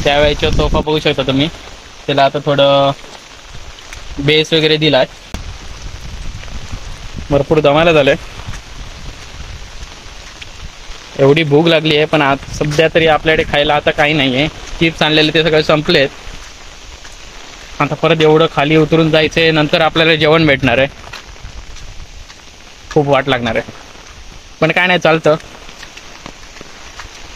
त्यावेळेचा sofa बघू शकता तुम्ही. त्याला आता थोडं बेस वगैरे दिलाय. भरपूर दमायला झालंय. एवढी भूक लागली आहे, पण आज सध्या तरी आपल्याकडे खायला आता काही नाही आहे. चिप्स आणलेले ते सगळे संपलेत. आता परत एवढं खाली उतरून जायचंय, नंतर आपल्याला जेवण भेटणार आहे. खूप वाट लागणार आहे, पण काय नाही, चालतं.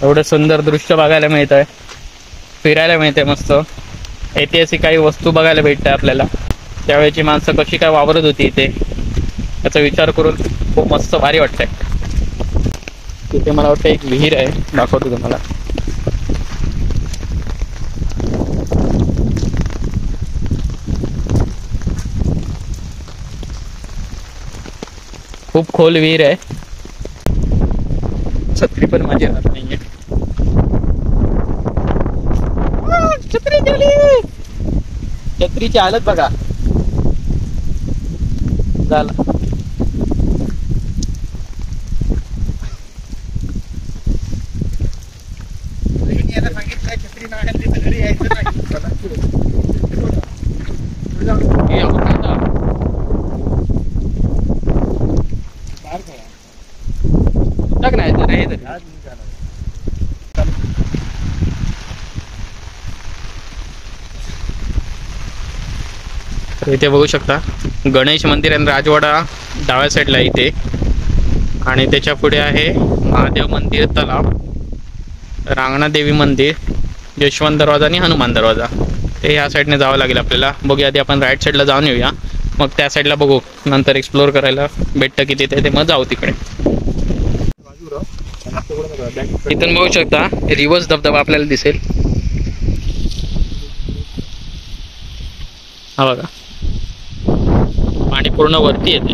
एवढं सुंदर दृश्य बघायला मिळतंय, फिरायला मिळतंय, मस्त ऐतिहासिक काही वस्तू बघायला भेटतंय आपल्याला. त्यावेळेची माणसं कशी काय वावरत होती इथे याचा विचार करून खूप मस्त भारी वाटतंय. तिथे मला वाटतं एक विहीर आहे, दाखवतो तुम्हाला. खूप खोल विहीर आहे. छत्री पण माझी हात नाहीये. छत्री गेली. छत्रीची हालत बघा. झालं. छत्री नाही घरी यायचं नाही. इथे बघू शकता गणेश मंदिर आणि राजवाडा डाव्या साईडला इथे, आणि त्याच्या पुढे आहे महादेव मंदिर, तलाव, रांगणादेवी मंदिर, यशवंत दरवाजा आणि हनुमान दरवाजा. ते ह्या साईडने जावं लागेल आपल्याला. बघूया आधी आपण राईट साईडला जाऊन येऊया, मग त्या साईडला बघू, नंतर एक्सप्लोर करायला भेटतं की तिथे, ते मग जाऊ तिकडे. इथून बघू शकता रिव्हर्स धबधबा आपल्याला दिसेल. हा बघा, पाणी पूर्ण वरती येते.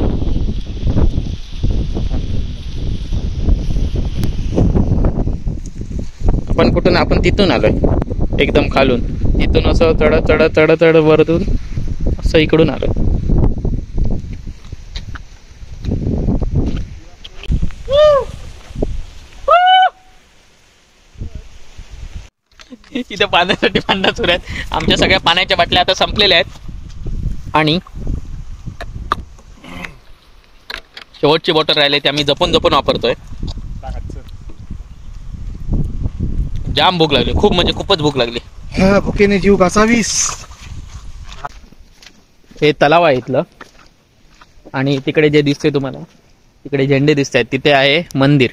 आपण कुठून, आपण तिथून आलोय, एकदम खालून. तिथून असं चढ चढ चढ चढ वरतून असं इकडून आलोय. इथे पाण्यासाठी भांडण सुरू आहेत. आमच्या सगळ्या पाण्याच्या बाटल्या आता संपलेल्या आहेत, आणि शेवटची बॉटल राहिली ती आम्ही जपून जपून वापरतोय. जाम भूक लागली, खूप म्हणजे खूपच भूक लागली. भुकेने जीव घासावीस. हे तलाव आहे इथलं, आणि तिकडे जे दिसते तुम्हाला, तिकडे झेंडे दिसत आहेत, तिथे आहे मंदिर.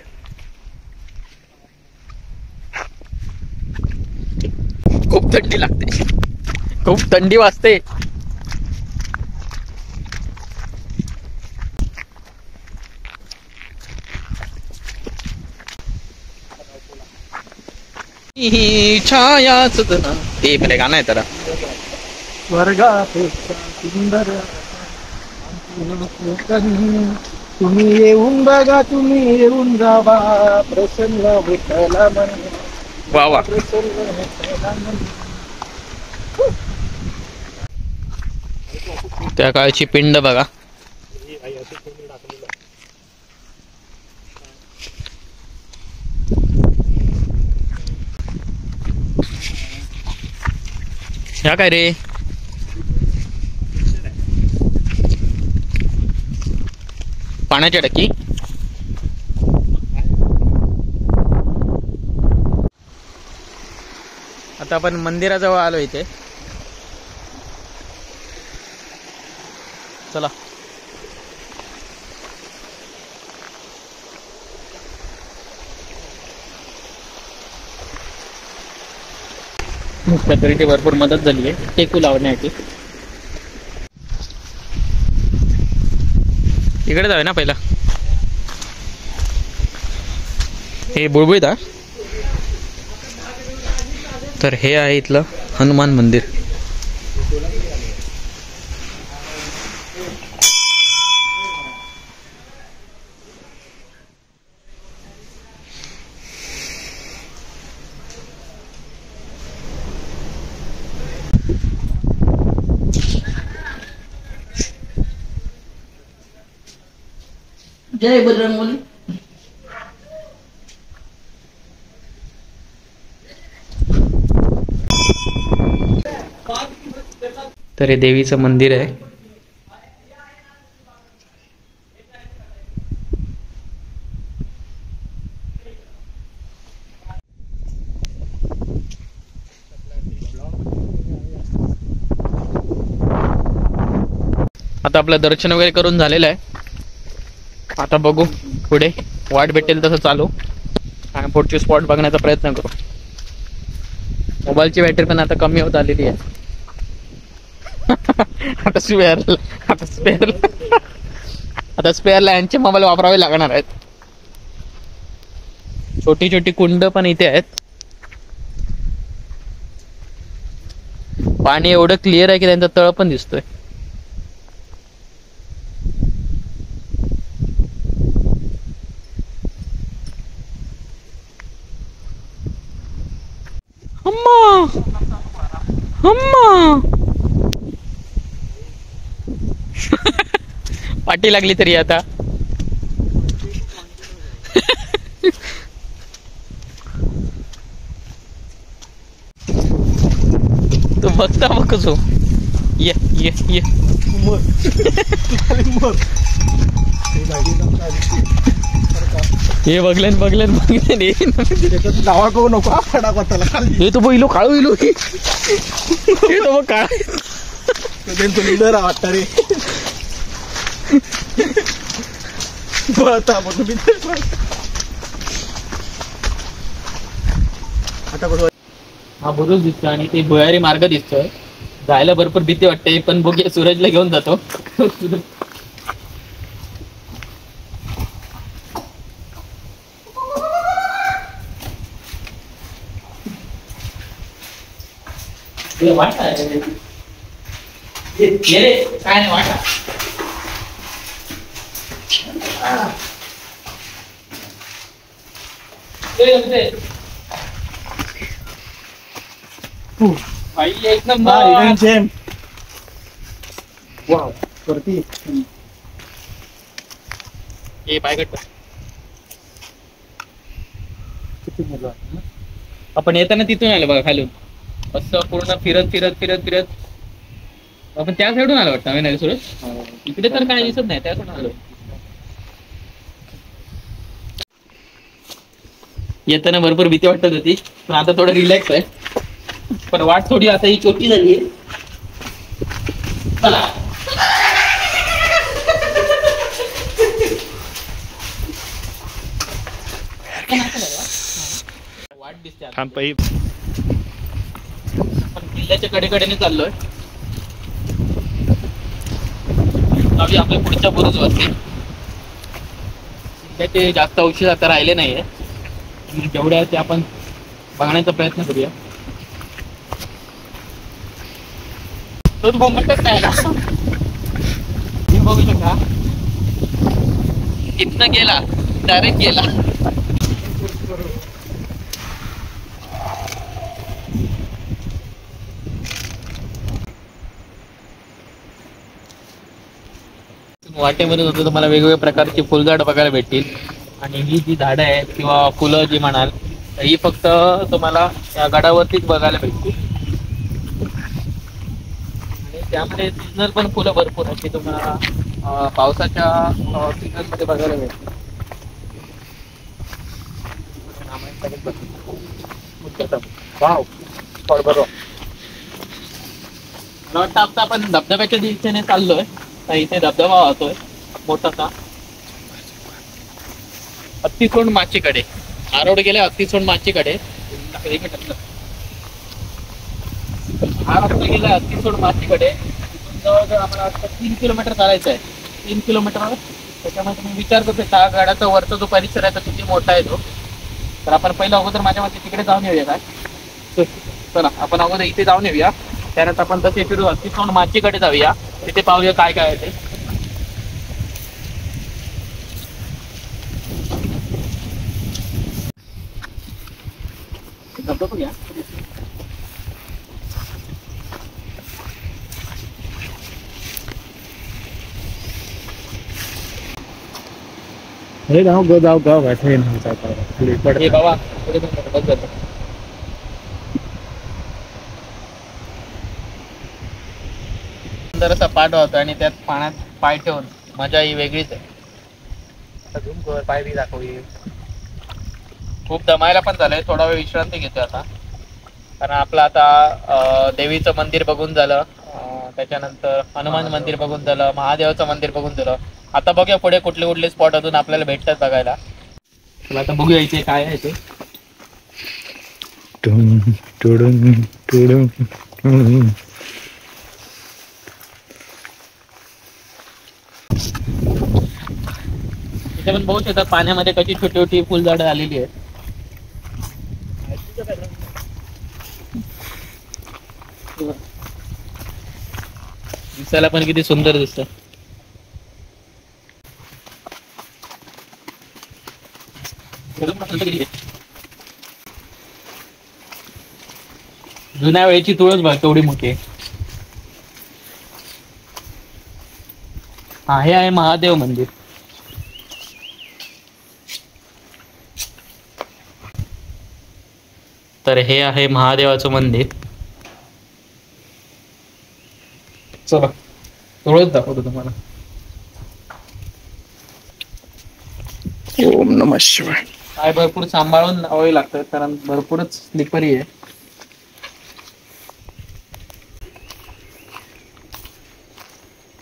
खूप थंडी लागते, खूप थंडी वाजते. छायाच ते पहिले गाणं आहे त्याला. स्वर्गापेक्षा सुंदर तुम्ही येऊन बघा, तुम्ही येऊन जावा, प्रसन्न विठ्ठला मन. वा वा. त्या काळची पिंड बघा. ह्या काय रे, पाण्याच्या टाकी. आता आपण मंदिराजवळ आलो इथे. चला. छत्रीची भरपूर मदत झाली आहे टेकू लावण्यासाठी. इकडे जाऊया ना पहिला. हे बुळबुळीत. तर हे आहे इथलं हनुमान मंदिर. जय बजरंगबली. तर हे देवीचं मंदिर आहे. आता आपलं दर्शन वगैरे करून झालेलं आहे. आता बघू पुढे वाट भेटेल तसं चालू आणि पुढची स्पॉट बघण्याचा प्रयत्न करू. मोबाईलची बॅटरी पण आता कमी होत आलेली आहे. आता स्पेअरला यांचे मोबाईल वापरावे लागणार आहेत. छोटी छोटी कुंड पण इथे आहेत. पाणी एवढं क्लिअर आहे की त्यांचा तळ पण दिसतोय. पाठी लागली तरी आता. तू बघता बघ कसो. ये ये ये हे बघलेन नावा करू नको हे तो बघ काळू इलो हे तो बघ काळ वाटत रे. हा बुरुज दिसतोय आणि ते भुयारी मार्ग दिसतोय. जायला भरपूर भीती वाटते पण बघूया. सूरजला घेऊन जातो. काय नाही वाटा. एक नंबर. वाव वरती हे पायगट आपण येताना तिथून आलो बघा खालून. असं पूर्ण फिरत फिरत फिरत फिरत आपण त्या साईडून आलो वाटतं. नाही सुरज इकडे तर काय दिसत नाही. त्या साईडून आलो. येताना भरपूर भीती वाटत होती पण आता थोडं रिलॅक्स आहे. पण वाट थोडी आता ही छोटी झाली आहे. चला वाट दिसते आपण किल्ल्याच्या कडेकडेने चाललोय. आपल्या पुढच्या बुरुज वरती ते जास्त औषध आता राहिले नाहीये. जेवढ्या ते आपण बघण्याचा प्रयत्न करूया. तो बोंबटच नाही ना. तुम्ही बघू शकता इथनं गेला डायरेक्ट गेला. वाटेमध्ये होतो तुम्हाला वेगवेगळ्या प्रकारची फुलझाड बघायला भेटतील. आणि ही जी झाडं आहेत किंवा फुलं जी म्हणाल ही फक्त तुम्हाला या गडावरतीच बघायला भेटतील. आणि त्यामध्ये सीजनल पण फुलं भरपूर आहेत की तुम्हाला पावसाच्या सीझन मध्ये बघायला भेटतील. वाव बरोबर. मला वाटतं आता आपण धबधब्याच्या दिशेने चाललोय. इथे धबधबा वाहतोय मोठासा. हत्तीसोंड माचीकडे आरोड गेले. हत्तीसोंड माचीकडे हा रस्ता गेला हत्तीसोंड माचीकडे. तिथून जवळजवळ आम्हाला 3 किलोमीटर चालायचं आहे. 3 किलोमीटर. त्याच्यामध्ये मी विचार करतो त्या गडाचा वरचा जो परिसर आहे तो किती मोठा आहे तो. तर आपण पहिला अगोदर माझ्या मते तिकडे जाऊन येऊया काय. चला आपण अगोदर इथे जाऊन येऊया. त्यानंतर आपण तसे फिरू हत्तीसोंड माचीकडे जाऊया. तिथे पाहूया काय काय आहे ते. बघूया. हे गाव ट्रेन हे बाबा सुंदर असा पाठ होता आणि त्यात पाण्यात पाय ठेवून मजा ही वेगळीच आहे. आता झूम कर, पाय बी दाखवली. खूप दमायला पण झालंय, थोडा वेळ विश्रांती घेतोय आता. कारण आपलं आता देवीचं मंदिर बघून झालं, त्याच्यानंतर हनुमान मंदिर बघून झालं, महादेवाचं मंदिर बघून झालं. आता बघूया पुढे कुठले कुठले स्पॉट अजून आपल्याला भेटतात बघायला. चला आता बघूया इथे काय आहे ते. इथे पण बघू शकता पाण्यामध्ये कशी छोटी छोटी फुलझाडं आलेली आहेत. दिसायला पण किती सुंदर दिसत. जुन्या वेळेची तुळस बघ तेवढी मोठी आहे. हा, हे आहे महादेव मंदिर. तर हे आहे महादेवाचं मंदिर. चला तुळस दाखवतो तुम्हाला. ओम नमः शिवाय. काय भरपूर सांभाळून लावावे लागतं कारण भरपूरच स्लिपरी आहे.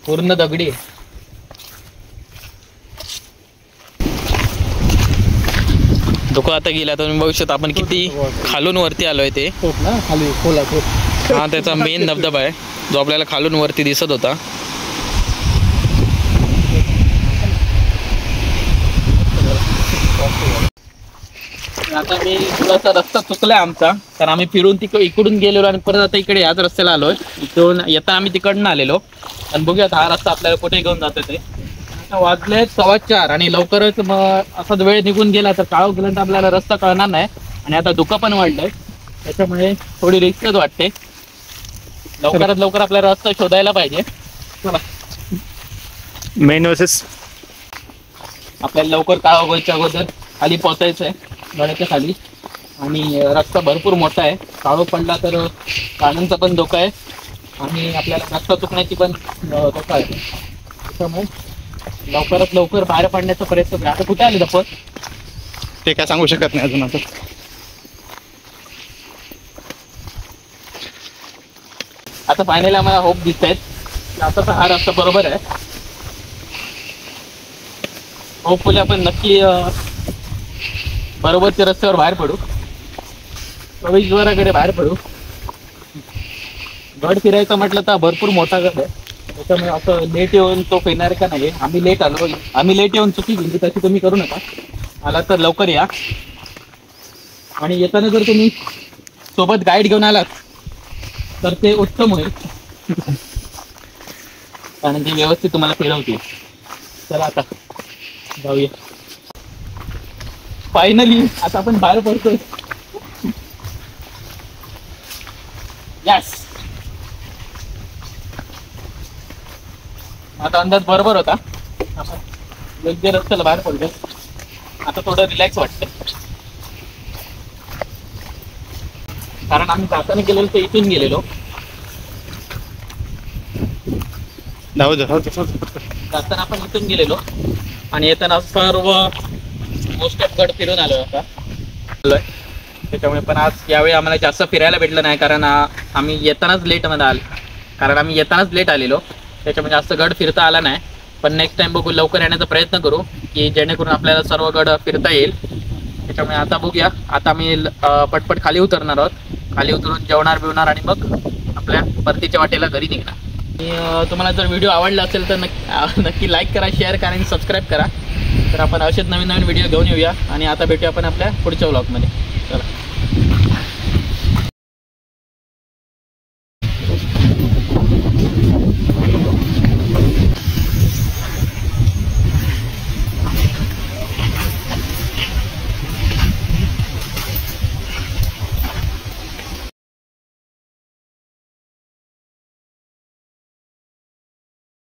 पूर्ण दगडी आहे. धोका आता गेला तुम्ही बघू शकता आपण किती खालून वरती आलोय ते. ना खाली खोला हा त्याचा मेन धबधबा आहे जो आपल्याला खालून वरती दिसत होता. आता मी थोडासा रस्ता चुकलाय आमचा, कारण आम्ही फिरून इकडून गेलेलो आणि परत आता इकडे याच रस्त्याला आलोय. इकडून येताना आम्ही तिकडनं आलेलो आणि बघूयात हा रस्ता आपल्याला कुठे घेऊन जातो ते. आता वाजले 4:15 आणि लवकरच मग असाच वेळ निघून गेला तर काळो गेल्यानंतर आपल्याला रस्ता कळणार नाही. आणि आता धुकं पण वाढलंय त्याच्यामुळे थोडी रिस्कच वाटते. लवकरात लवकर आपल्याला रस्ता शोधायला पाहिजे. चला मेन वर्सेस आपल्याला लवकर काळोखाच्या अगोदर खाली पोहोचायचं आहे गडाच्या खाली. आणि रस्ता भरपूर मोठा आहे, काळो पडला तर प्राण्यांचा पण धोका आहे आणि आपल्याला रस्ता चुकण्याची पण धोका आहे. त्याच्यामुळे लवकरात लवकर बाहेर पडण्याचा प्रयत्न करा. आता कुठे आले आपण ते काय सांगू शकत नाही अजून. आता फायनली आम्हाला होप दिसत आहेत आता तर हा रस्ता बरोबर आहे. होपफुली आपण नक्की बरोबरच्या रस्त्यावर बाहेर पडू, प्रवेशद्वाराकडे बाहेर पडू. गड फिरायचं म्हटलं तर भरपूर मोठा गड आहे त्याच्यामुळे असं लेट येऊन तो फिरणार का नाही. आम्ही लेट येऊन चुकी गेली तशी तुम्ही करू नका. आला तर लवकर या आणि येताना जर तुम्ही सोबत गाईड घेऊन आलात तर ते उत्तम होईल कारण ते व्यवस्थित तुम्हाला फिरवतील. चला आता जाऊया. फायनली आता आपण बाहेर पडतोय. यस, आता अंदाज बरोबर होता. आपण योग्य रस्त्याला बाहेर पडलो. आता थोडं रिलॅक्स वाटतंय कारण आम्ही जाताना गेलेलो ते इथून गेलेलो. जाताना आपण इथून गेलेलो आणि येताना सर्व मोस्ट ऑफ गड फिरून आलोय आता त्याच्यामुळे. पण आज यावेळी आम्हाला जास्त फिरायला भेटलं नाही कारण आम्ही येतानाच लेट आलेलो त्याच्यामुळे जास्त गड फिरता आला नाही. पण नेक्स्ट टाइम बघू, लवकर येण्याचा प्रयत्न करू की जेणेकरून आपल्याला सर्व गड फिरता येईल. त्याच्यामुळे आता बघूया. आता आम्ही पटपट खाली उतरणार आहोत. खाली उतरून जेवणार बिवणार आणि मग आपल्या परतीच्या वाटेला घरी निघणार. आणि तुम्हाला जर व्हिडिओ आवडला असेल तर नक्की लाईक करा, शेअर करा आणि सबस्क्राईब करा. तर आपण असेच नवीन नवीन व्हिडिओ घेऊन येऊया आणि आता भेटूया आपण आपल्या पुढच्या व्लॉगमध्ये.